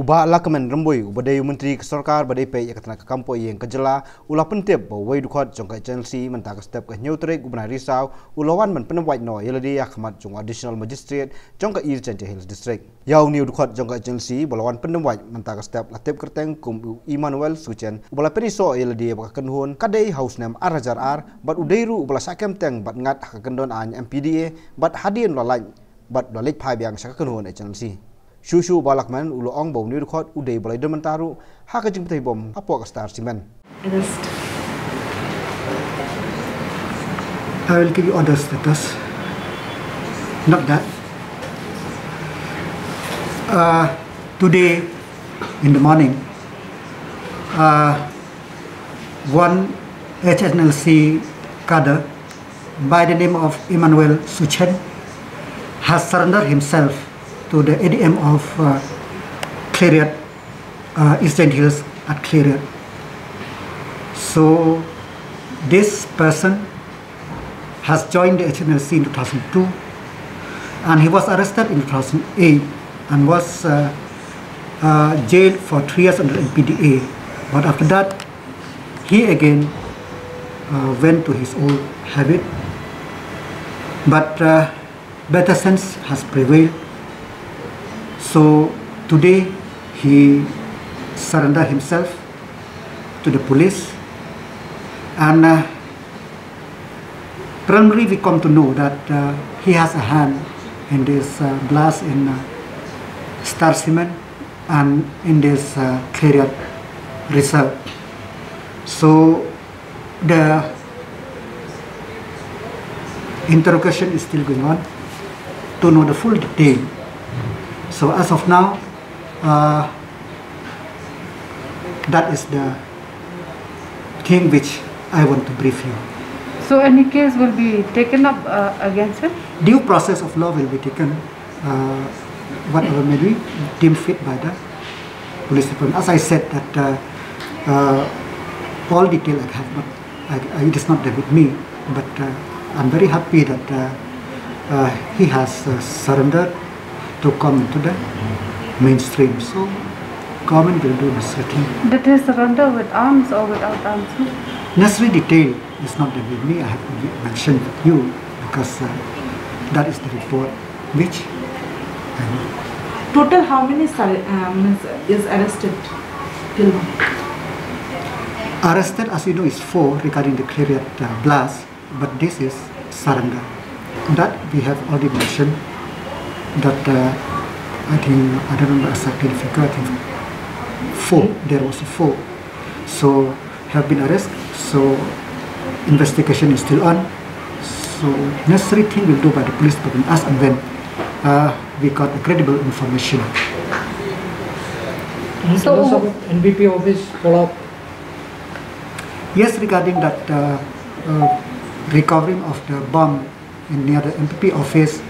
Uba lakaman ramboi ubadai menteri kesorkar badai pe yakatna ke kampo yang kejela ulah pentip bawai dkhot jongka HNLC mentaka step ke neutre gubernur Risau ulawan men penawai no yeladi akhmat jong additional magistrate jongka East Jaintia Hills district yau new dkhot jongka HNLC balawan penawai mentaka step latip kerteng kum Emmanuel Suchen ubala periso yeladi bakakenhun kadai house name arajar ar bat udairu ubala sakem teng bat ngat hakendon an MPDA bat hadien lalai bat dolek phai biang sakakenhun HNLC Shushu balakman ulo ong bau ni dkhot udai balai dementaru haka jing petai bom apok star simen. I will give you other status. Not that. Today in the morning, one HNLC cadre by the name of Emmanuel Suchen has surrendered himself to the ADM of Clariot, East Jaintia Hills at Clariot. So this person has joined the HNLC in 2002 and he was arrested in 2008 and was jailed for 3 years under MPDA. But after that, he again went to his old habit. But better sense has prevailed. So today he surrendered himself to the police, and primarily we come to know that he has a hand in this blast in Star Cement and in this Clariot reserve. So the interrogation is still going on to know the full detail. So as of now, that is the thing which I want to brief you. So any case will be taken up against him? Due process of law will be taken, whatever may be deemed fit by the police department. As I said that all detail I have not, it is not there with me, but I'm very happy that he has surrendered to come into the mainstream. So government will do necessary thing. Did he surrender with arms or without arms? Necessary detail is not there with me. I have to mention with you because that is the report which I know. Total how many is arrested till now? Arrested, as you know, is 4 regarding the Clariot blast, but this is surrender. That we have already mentioned. That I think, I don't remember exactly the figure, I think 4, there was 4. So have been arrested, so investigation is still on. So necessary thing will do by the police department as and when we got credible information. So NBP office follow up? Yes, regarding that recovering of the bomb near the MPP office,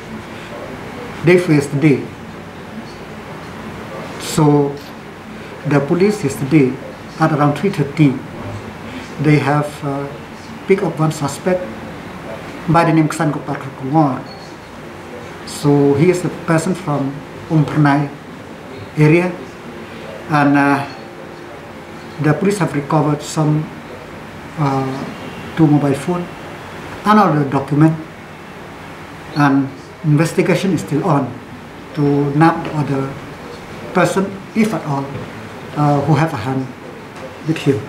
they faced the day. So the police yesterday at around 3:30, they have picked up one suspect by the name Ksan Gopal Kumar. So he is a person from Umpernai area, and the police have recovered some 2 mobile phones and other document, and investigation is still on to nab the other person, if at all, who have a hand with him.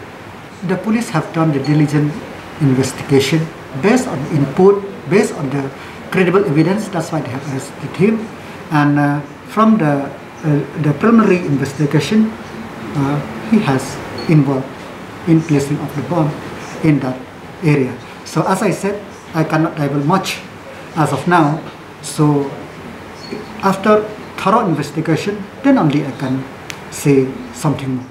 The police have done the diligent investigation based on input, based on the credible evidence. That's why they have arrested him. And from the preliminary investigation, he has involved in placing of the bomb in that area. So as I said, I cannot divulge much as of now. So after thorough investigation, then only I can say something more.